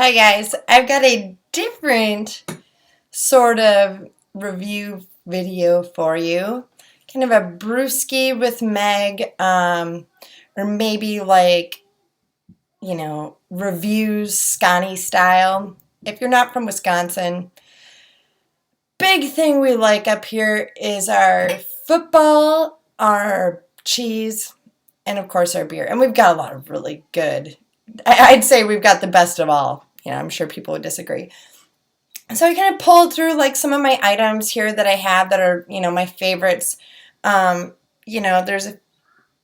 Hi guys, I've got a different sort of review video for you. Kind of a brewski with Meg, or maybe like, reviews Sconnie style. If you're not from Wisconsin, big thing we like up here is our football, our cheese, and of course our beer. And we've got a lot of really good, I'd say we've got the best of all. I'm sure people would disagree. So I kind of pulled through like some of my items here that I have that are, my favorites. There's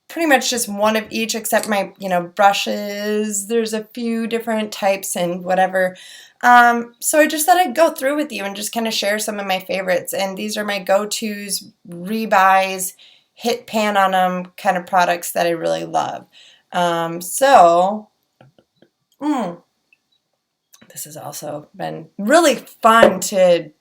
pretty much just one of each except my, brushes. There's a few different types and whatever. So I just thought I'd go through with you and just kind of share some of my favorites. And these are my go-tos, rebuys, hit pan on them kind of products that I really love. This has also been really fun to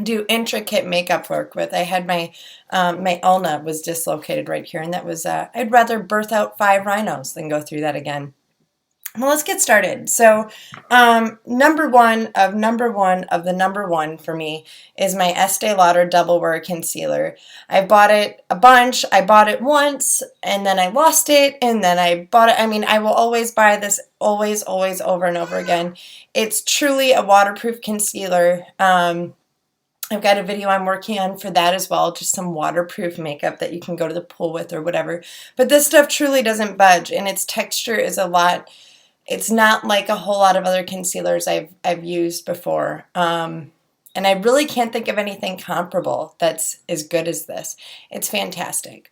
do intricate makeup work with. I had my ulna was dislocated right here, and that was I'd rather birth out 5 rhinos than go through that again. Well, let's get started. So, number one of the number one for me is my Estee Lauder Double Wear Concealer. I bought it a bunch. I bought it once, and then I lost it, and then I bought it. I mean, I will always buy this, always, over and over again. It's truly a waterproof concealer. I've got a video I'm working on for that as well, just some waterproof makeup that you can go to the pool with or whatever. But this stuff truly doesn't budge, and its texture is a lot. It's not like a whole lot of other concealers I've used before. And I really can't think of anything comparable that's as good as this. It's fantastic.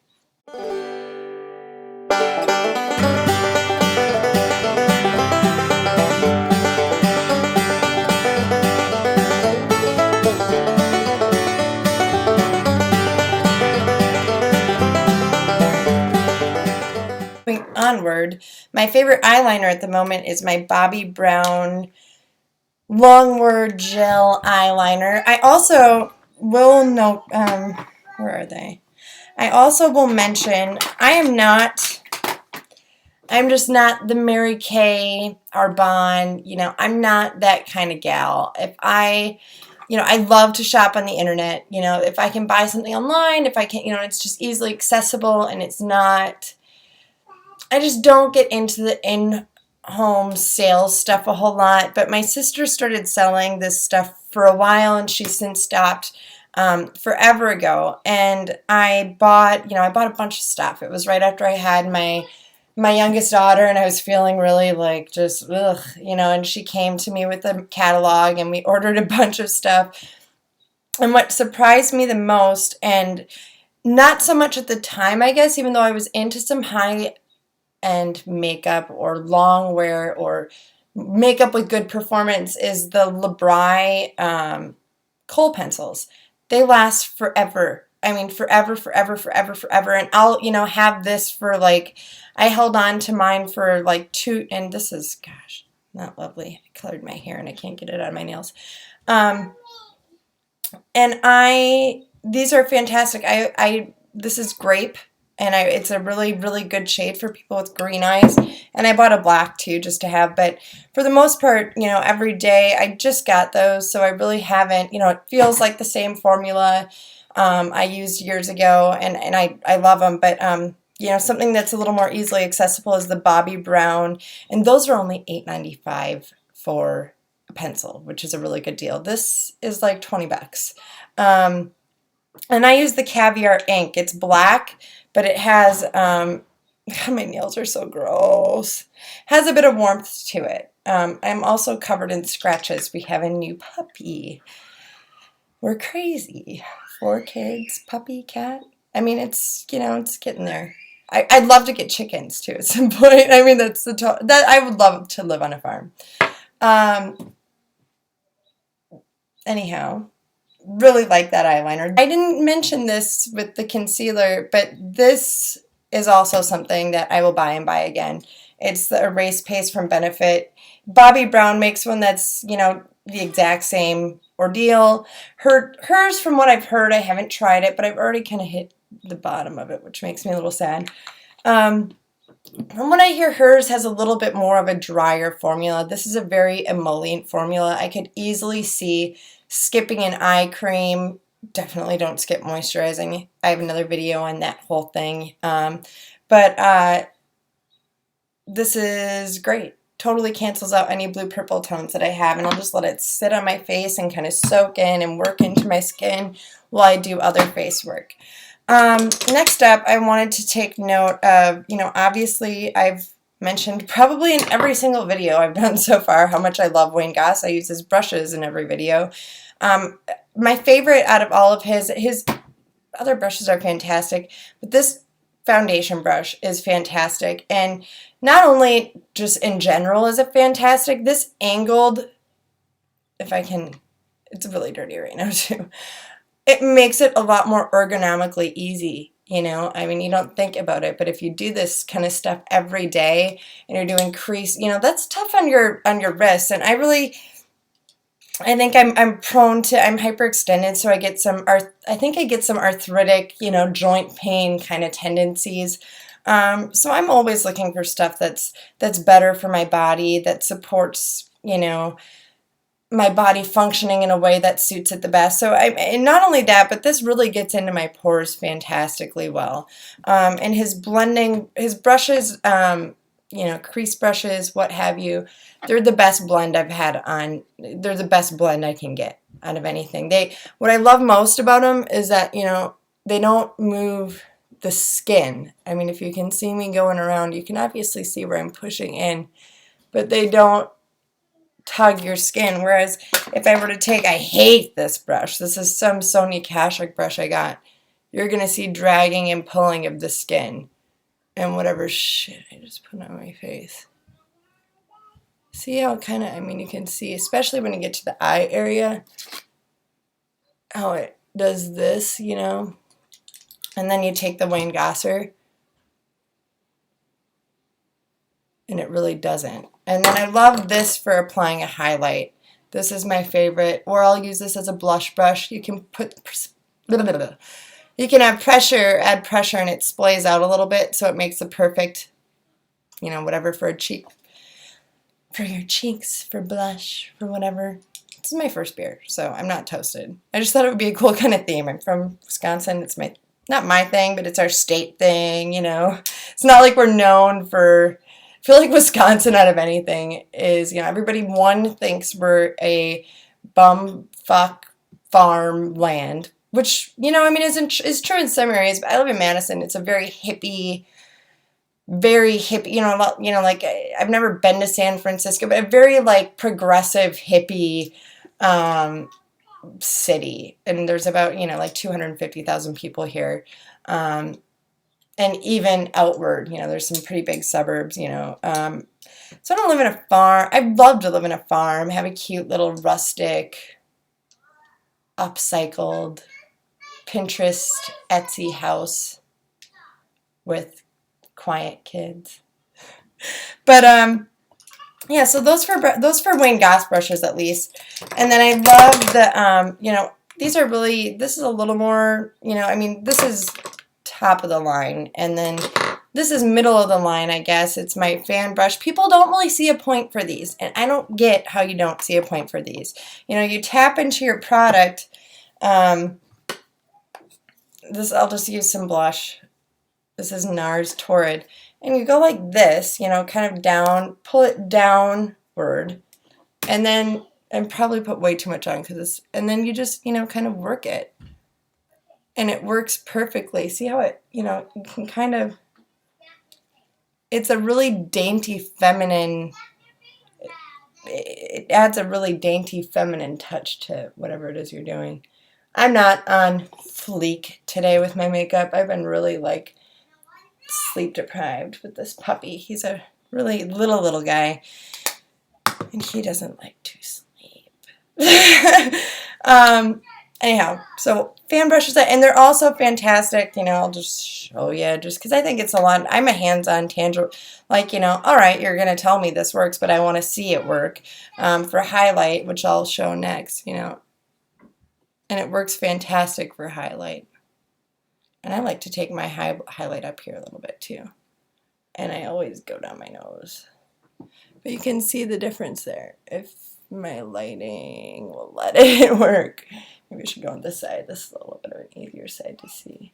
Onward, my favorite eyeliner at the moment is my Bobbi Brown Longwear Gel Eyeliner. I also will note, where are they? I also will mention, I'm just not the Mary Kay Arbonne, I'm not that kind of gal. If I love to shop on the internet, if I can buy something online, if I can, it's just easily accessible and it's not, I just don't get into the in-home sales stuff a whole lot, but my sister started selling this stuff for a while, and she's since stopped forever ago. And I bought a bunch of stuff. It was right after I had my youngest daughter, and I was feeling really like just ugh, and she came to me with a catalog, and we ordered a bunch of stuff. And what surprised me the most, and not so much at the time, I guess, even though I was into some high and makeup or long wear or makeup with good performance, is the Labri kohl pencils. They last forever. I mean, forever. And I'll, have this for like, I held on to mine for like 2, and this is, gosh, not lovely. I colored my hair and I can't get it out of my nails. These are fantastic. This is grape. And it's a really, really good shade for people with green eyes. And I bought a black too, just to have. But for the most part, every day I just got those. So I really haven't, it feels like the same formula I used years ago. And I love them. But, something that's a little more easily accessible is the Bobbi Brown. And those are only $8.95 for a pencil, which is a really good deal. This is like 20 bucks. And I use the Caviar ink. It's black, but it has, my nails are so gross. Has a bit of warmth to it. I'm also covered in scratches. We have a new puppy. We're crazy. 4 kids, puppy, cat. I mean, it's, it's getting there. I'd love to get chickens too at some point. I mean, that I would love to live on a farm. Anyhow. Really like that eyeliner. I didn't mention this with the concealer, but this is also something that I will buy and buy again. It's the Erase Paste from Benefit. Bobbi Brown makes one that's, the exact same ordeal. Hers, from what I've heard, I haven't tried it, but I've already kind of hit the bottom of it, which makes me a little sad. From what I hear, hers has a little bit more of a drier formula. This is a very emollient formula. I could easily see skipping an eye cream. Definitely don't skip moisturizing. I have another video on that whole thing. But this is great. Totally cancels out any blue purple tones that I have, and I'll just let it sit on my face and kind of soak in and work into my skin while I do other face work. Next up, I wanted to take note of, obviously I've mentioned probably in every single video I've done so far how much I love Wayne Goss. I use his brushes in every video. My favorite out of all of his other brushes are fantastic, but this foundation brush is fantastic. And not only just in general is it fantastic, this angled, if I can, it's really dirty right now too. It makes it a lot more ergonomically easy, I mean, you don't think about it, but if you do this kind of stuff every day and you're doing crease, that's tough on your wrists. And I think I'm hyperextended, so I get some arthritic, joint pain kind of tendencies. So I'm always looking for stuff that's better for my body, that supports, my body functioning in a way that suits it the best. So and not only that, but this really gets into my pores fantastically well. And his brushes, crease brushes, what have you, they're the best blend I've had on. They're the best blend I can get out of anything. What I love most about them is that, they don't move the skin. I mean, if you can see me going around, you can obviously see where I'm pushing in, but they don't tug your skin. Whereas if I were to I hate this brush. This is some Sony Kashuk brush I got. You're going to see dragging and pulling of the skin and whatever shit I just put on my face. See how you can see, especially when you get to the eye area, how it does this, and then you take the Wayne Gosser and it really doesn't. And then I love this for applying a highlight. This is my favorite. Or I'll use this as a blush brush. You can add pressure, and it splays out a little bit, so it makes the perfect, whatever for your cheeks, for blush, for whatever. This is my first beer, so I'm not toasted. I just thought it would be a cool kind of theme. I'm from Wisconsin. It's not my thing, but it's our state thing, It's not like we're known for... I feel like Wisconsin, out of anything, is, everybody, thinks we're a bumfuck farm land, which, is true in some areas, but I live in Madison. It's a very hippie, like, I've never been to San Francisco, but a very, like, progressive hippie city. And there's about, like 250,000 people here. And even outward, there's some pretty big suburbs, So I don't live in a farm. I'd love to live in a farm, have a cute little rustic, upcycled, Pinterest, Etsy house with quiet kids. But yeah, so those for Wayne Goss brushes at least. And then I love the this is a little more, this is top of the line, and then this is middle of the line, I guess. It's my fan brush. People don't really see a point for these, and I don't get how you don't see a point for these. You tap into your product. I'll just use some blush. This is NARS Torrid, and you go like this, kind of down, pull it downward, and probably put way too much on and then you just, kind of work it. And it works perfectly. See how it, you can kind of, it's a really dainty feminine, it adds a really dainty feminine touch to whatever it is you're doing. I'm not on fleek today with my makeup. I've been really, like, sleep deprived with this puppy. He's a really little guy, and he doesn't like to sleep. Anyhow, so fan brushes, and they're also fantastic. I'll just show you, just because I think it's a lot. I'm a hands-on tangible, like, all right, you're going to tell me this works, but I want to see it work for highlight, which I'll show next, and it works fantastic for highlight. And I like to take my highlight up here a little bit too. and I always go down my nose. But you can see the difference there if my lighting will let it work. Maybe I should go on this side. This is a little bit of an easier side to see.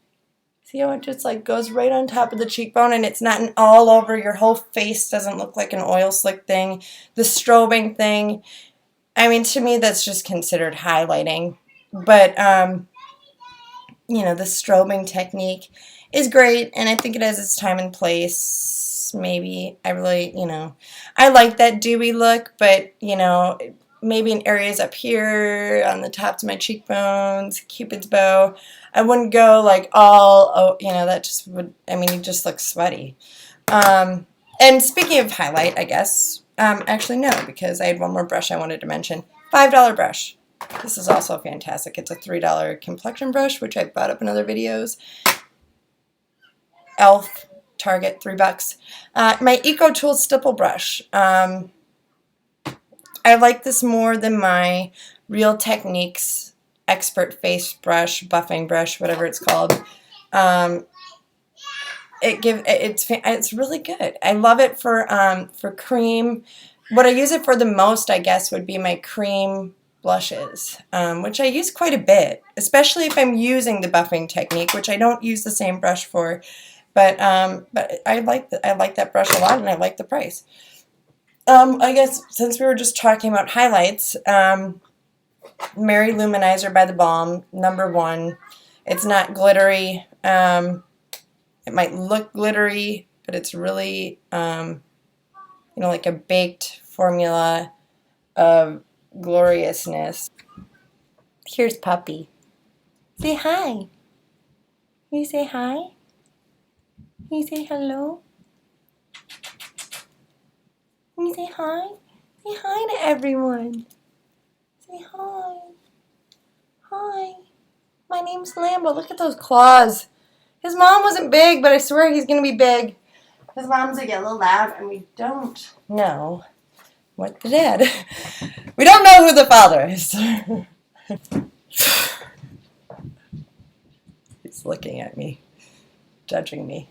See how it just like goes right on top of the cheekbone and it's not all over. Your whole face doesn't look like an oil slick thing. The strobing thing, I mean, to me that's just considered highlighting. But, you know, the strobing technique is great and I think it has its time and place. Maybe I really, you know, I like that dewy look, but, you know, maybe in areas up here on the tops of my cheekbones, Cupid's bow, I wouldn't go like all, oh, you know, that just would, I mean, you just look sweaty. And speaking of highlight, I guess, actually no, because I had one more brush I wanted to mention. $5 brush. This is also fantastic. It's a $3 complexion brush, which I've bought up in other videos. Elf, Target, $3. My Eco Tool stipple brush. I like this more than my Real Techniques Expert Face Brush, Buffing Brush, whatever it's called. It's really good. I love it for cream. What I use it for the most, I guess, would be my cream blushes, which I use quite a bit, especially if I'm using the buffing technique, which I don't use the same brush for. But I like that brush a lot, and I like the price. I guess since we were just talking about highlights, Mary Lou Manizer by the Balm, #1. It's not glittery. It might look glittery, but it's really, you know, like a baked formula of gloriousness. Here's Puppy. Say hi. You say hi? You say hello? You say hi? Say hi to everyone. Say hi. Hi. My name's Lambo. Look at those claws. His mom wasn't big, but I swear he's going to be big. His mom's a yellow lab, and we don't know what the dad. We don't know who the father is. He's looking at me, judging me.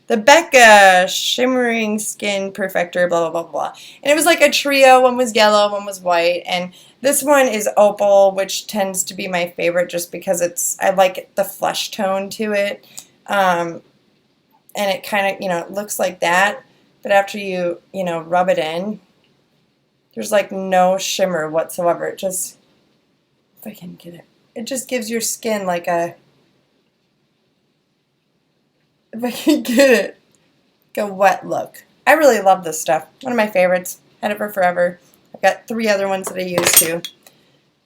The Becca Shimmering Skin Perfector, blah, blah, blah, blah. And it was like a trio. One was yellow, one was white. And this one is opal, which tends to be my favorite just because I like the flesh tone to it. And it kind of, you know, it looks like that. But after you know, rub it in, there's like no shimmer whatsoever. It just, if I can get it, it just gives your skin like a, if I can get it, like a wet look. I really love this stuff. One of my favorites. Had it for forever. I've got 3 other ones that I use too.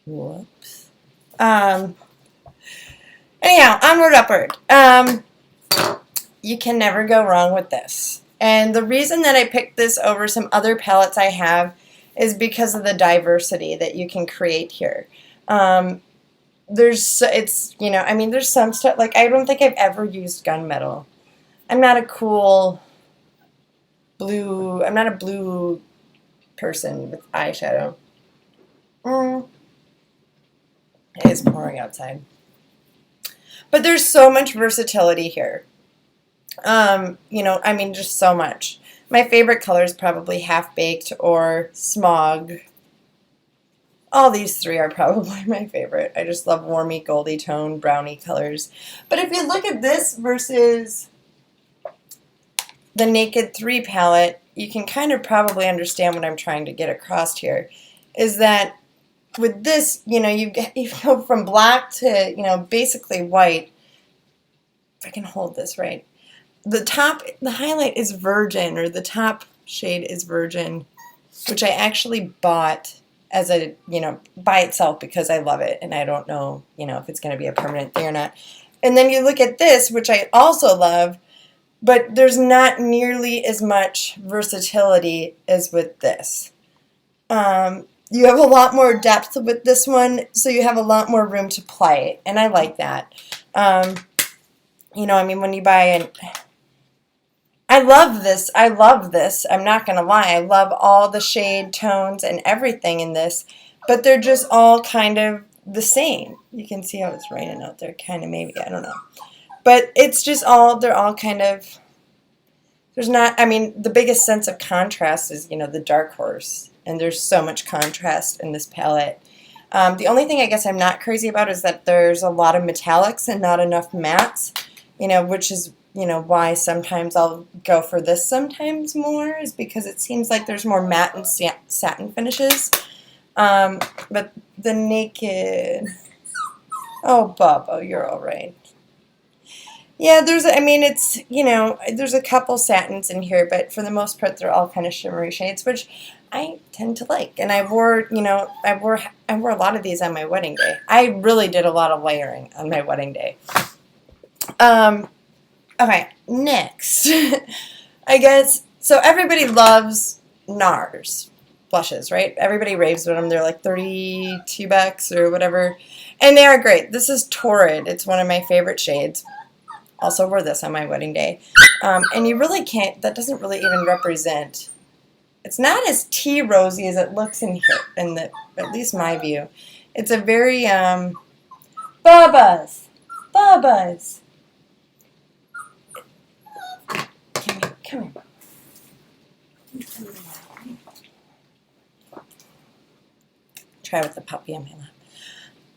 Whoops. Anyhow, onward, upward. You can never go wrong with this. And the reason that I picked this over some other palettes I have is because of the diversity that you can create here. It's, you know, I mean, there's some stuff, like, I don't think I've ever used gunmetal. I'm not a cool blue, I'm not a blue person with eyeshadow. It is pouring outside. But there's so much versatility here. You know, I mean, just so much. My favorite color is probably Half Baked or Smog. All these 3 are probably my favorite. I just love warmy, goldy tone, brownie colors. But if you look at this versus the Naked 3 palette, you can kind of probably understand what I'm trying to get across here. Is that with this, you know, you go from black to, you know, basically white. If I can hold this right. The highlight is Virgin, or the top shade is Virgin, which I actually bought as a, you know, by itself because I love it and I don't know, you know, if it's going to be a permanent thing or not. And then you look at this, which I also love, but there's not nearly as much versatility as with this. You have a lot more depth with this one, so you have a lot more room to play, and I like that. You know, I mean, when you buy I love this. I love this. I'm not going to lie. I love all the shade tones and everything in this, but they're just all kind of the same. You can see how it's raining out there, kind of, maybe. I don't know. But it's just all, they're all kind of, there's not, I mean, the biggest sense of contrast is, the dark horse. And there's so much contrast in this palette. The only thing I guess I'm not crazy about is that there's a lot of metallics and not enough mattes, which is, why sometimes I'll go for this sometimes more, is because it seems like there's more matte and satin finishes. But the Naked, oh, Bubba, you're all right. Yeah, it's, there's a couple satins in here, but for the most part, they're all kind of shimmery shades, which I tend to like. And I wore a lot of these on my wedding day. I really did a lot of layering on my wedding day. Okay, next. I guess, so everybody loves NARS blushes, right? Everybody raves with them. They're like $32 or whatever. And they are great. This is Torrid. It's one of my favorite shades. Also wore this on my wedding day. And you really can't, that doesn't really even represent, it's not as tea rosy as it looks in here, at least my view. It's a very, Bubba's. Come here. Try with the puppy on my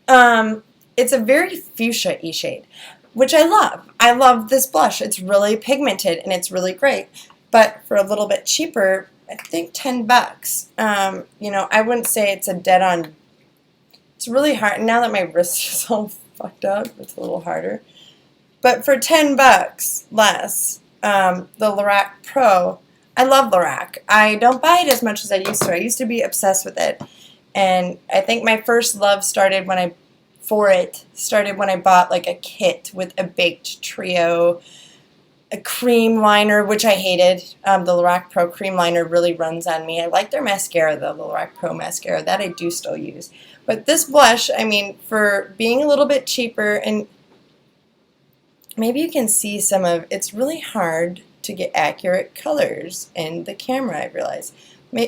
lap. It's a very fuchsia-y shade, which I love. I love this blush. It's really pigmented and it's really great. But for a little bit cheaper, I think $10. I wouldn't say it's a dead-on. It's really hard. Now that my wrist is all fucked up, it's a little harder. But for $10 less, the Lorac Pro, I love Lorac. I don't buy it as much as I used to. I used to be obsessed with it. And I think my first love started when I bought like a kit with a baked trio, a cream liner, which I hated. The Lorac Pro cream liner really runs on me. I like their mascara, though, the Lorac Pro mascara. That I do still use. But this blush, I mean, for being a little bit cheaper, and maybe you can see some of, it's really hard to get accurate colors in the camera, I realize.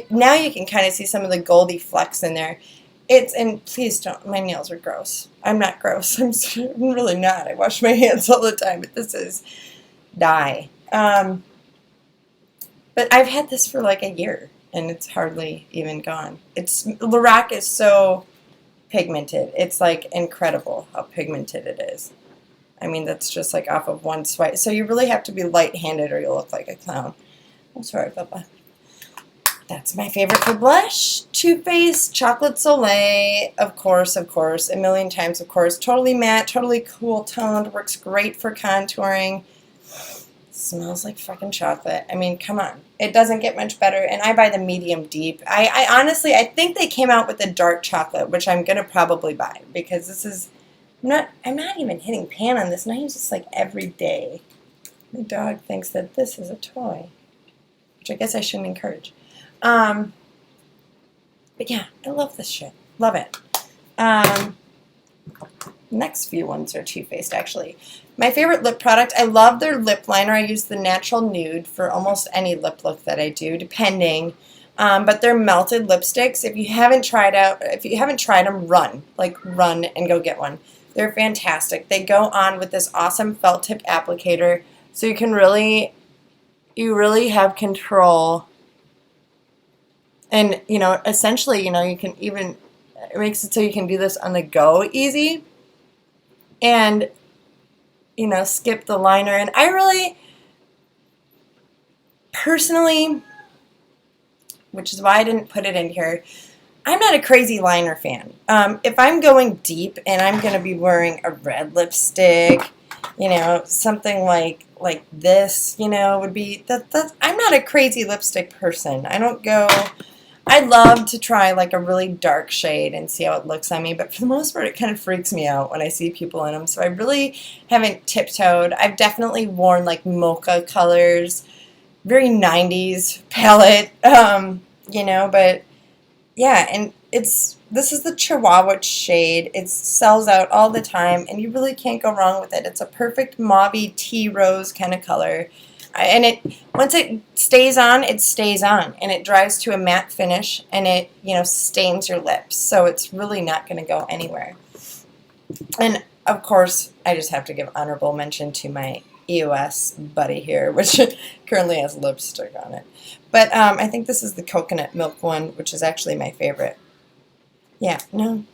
Now you can kind of see some of the goldy flecks in there. And please don't, my nails are gross. I'm not gross. I'm really not. I wash my hands all the time, but this is dye. But I've had this for like a year, and it's hardly even gone. Lorac is so pigmented. It's like incredible how pigmented it is. I mean, that's just like off of one swipe. So you really have to be light-handed or you'll look like a clown. I'm sorry, Bubba. That's my favorite for blush. Too Faced Chocolate Soleil, of course, a million times, of course. Totally matte, totally cool toned, works great for contouring. Smells like fucking chocolate. I mean, come on. It doesn't get much better, and I buy the medium deep. I honestly, I think they came out with the dark chocolate, which I'm going to probably buy, because this is, I'm not even hitting pan on this, and I use this like every day. My dog thinks that this is a toy, which I guess I shouldn't encourage. But yeah, I love this shit. Love it. Next few ones are Too Faced, actually. My favorite lip product, I love their lip liner. I use the Natural Nude for almost any lip look that I do, depending. But they're melted lipsticks. If you haven't tried them, run and go get one. They're fantastic. They go on with this awesome felt tip applicator, so you really have control. And, essentially, you can even, it makes it so you can do this on the go easy. And, skip the liner. And I really, personally, which is why I didn't put it in here, I'm not a crazy liner fan. If I'm going deep and I'm going to be wearing a red lipstick, something like this, would be, I'm not a crazy lipstick person. I'd love to try like a really dark shade and see how it looks on me, but for the most part it kind of freaks me out when I see people in them, so I really haven't tiptoed. I've definitely worn like mocha colors, very 90s palette, but yeah, and this is the Chihuahua shade. It sells out all the time, and you really can't go wrong with it. It's a perfect mauvey tea rose kind of color. And once it stays on, it stays on, and it dries to a matte finish, and it, stains your lips, so it's really not going to go anywhere. And of course, I just have to give honorable mention to my EOS buddy here, which currently has lipstick on it. But I think this is the coconut milk one, which is actually my favorite. Yeah, no.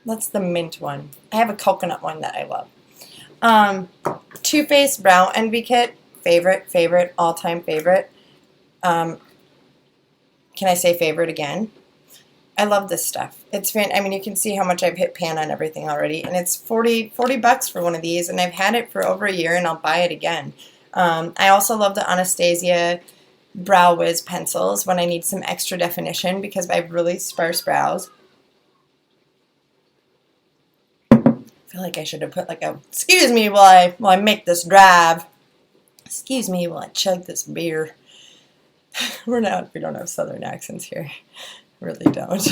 That's the mint one. I have a coconut one that I love. Too Faced Brow Envy Kit. Favorite, all-time favorite. Can I say favorite again? I love this stuff. It's I mean, you can see how much I've hit pan on everything already, and it's 40 bucks for one of these, and I've had it for over a year, and I'll buy it again. I also love the Anastasia Brow Wiz pencils when I need some extra definition because I have really sparse brows. I feel like I should have put like a, excuse me while I make this drive. Excuse me while I chug this beer. We don't have southern accents here. Really don't.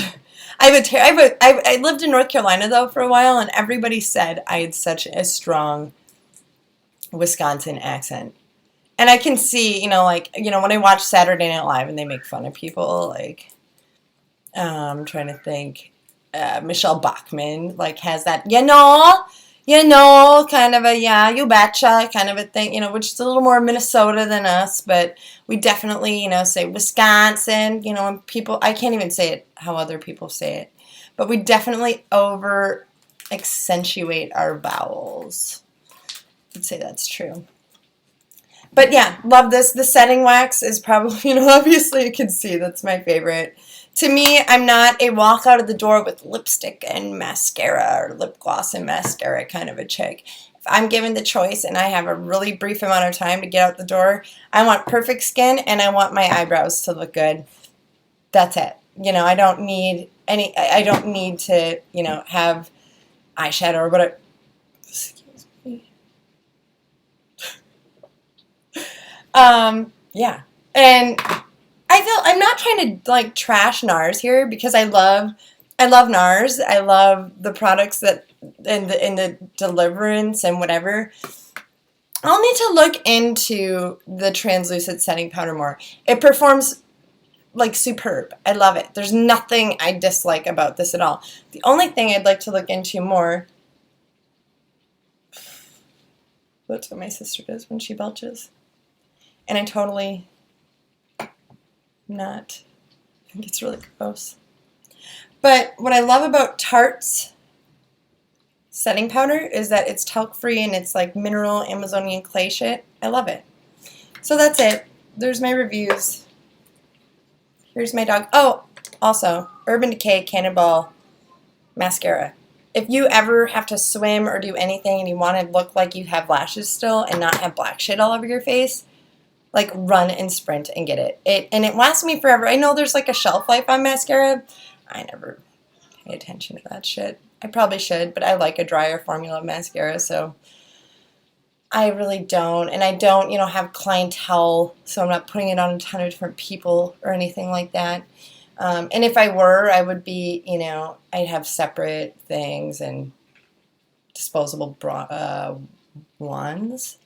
I lived in North Carolina though for a while, and everybody said I had such a strong Wisconsin accent. And I can see, like, when I watch Saturday Night Live and they make fun of people, like, I'm trying to think, Michelle Bachmann, like, has that, kind of a, yeah, you betcha kind of a thing, which is a little more Minnesota than us, but we definitely, say Wisconsin, and people, I can't even say it how other people say it, but we definitely over accentuate our vowels. I'd say that's true. But yeah, love this. The setting wax is probably, obviously you can see that's my favorite. To me, I'm not a walk out of the door with lipstick and mascara or lip gloss and mascara kind of a chick. If I'm given the choice and I have a really brief amount of time to get out the door, I want perfect skin and I want my eyebrows to look good. That's it. I don't need to, have eyeshadow or whatever. Excuse me. Yeah. And I'm not trying to like trash NARS here because I love NARS. I love the products that in the deliverance and whatever. I'll need to look into the translucent setting powder more. It performs like superb. I love it. There's nothing I dislike about this at all. The only thing I'd like to look into more. That's what my sister does when she belches. And I totally not. I think it's really gross. But what I love about Tarts setting powder is that it's talc free and it's like mineral Amazonian clay shit. I love it. So that's it. There's my reviews. Here's my dog. Oh, also, Urban Decay Cannonball mascara. If you ever have to swim or do anything and you want to look like you have lashes still and not have black shit all over your face, like run and sprint and get it. And it lasts me forever. I know there's like a shelf life on mascara. I never pay attention to that shit. I probably should, but I like a drier formula of mascara, so I really don't. And I don't, have clientele, so I'm not putting it on a ton of different people or anything like that. And if I were, I would be, I'd have separate things and disposable wands.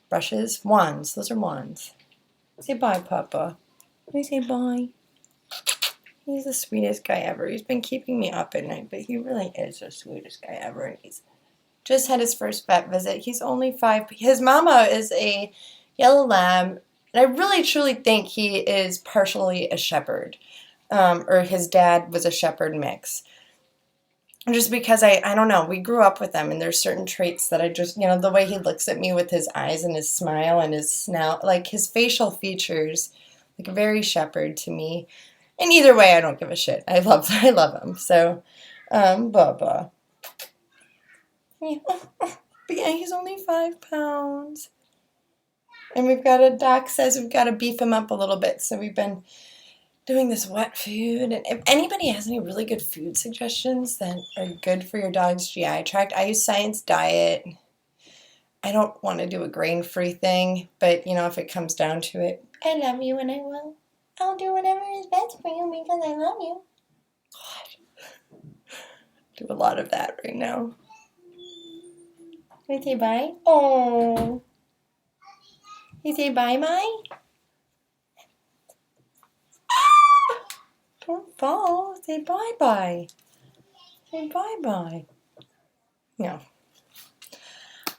Brushes? Wands. Those are wands. Say bye, Papa. Can you say bye? He's the sweetest guy ever. He's been keeping me up at night, but he really is the sweetest guy ever. And he's just had his first vet visit. He's only 5. His mama is a yellow lab, and I really truly think he is partially a shepherd, or his dad was a shepherd mix. Just because I don't know, we grew up with them, and there's certain traits that I just, the way he looks at me with his eyes and his smile and his snout, like his facial features, like very shepherd to me. And either way, I don't give a shit. I love him. So, Bubba. But yeah, he's only 5 pounds. And Doc says we've got to beef him up a little bit. So we've been doing this wet food. And if anybody has any really good food suggestions that are good for your dog's GI tract, I use Science Diet. I don't want to do a grain-free thing, but, if it comes down to it, I love you and I will. I'll do whatever is best for you because I love you. God. Do a lot of that right now. Can you say bye? Oh. You say bye-bye? Don't fall. Say bye-bye. Say bye-bye. No.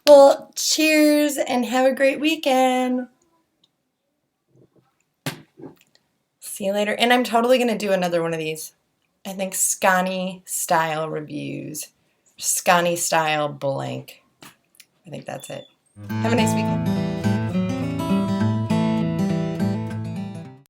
Well, cheers and have a great weekend. See you later. And I'm totally going to do another one of these. I think Sconnie style reviews. Sconnie style blank. I think that's it. Have a nice weekend.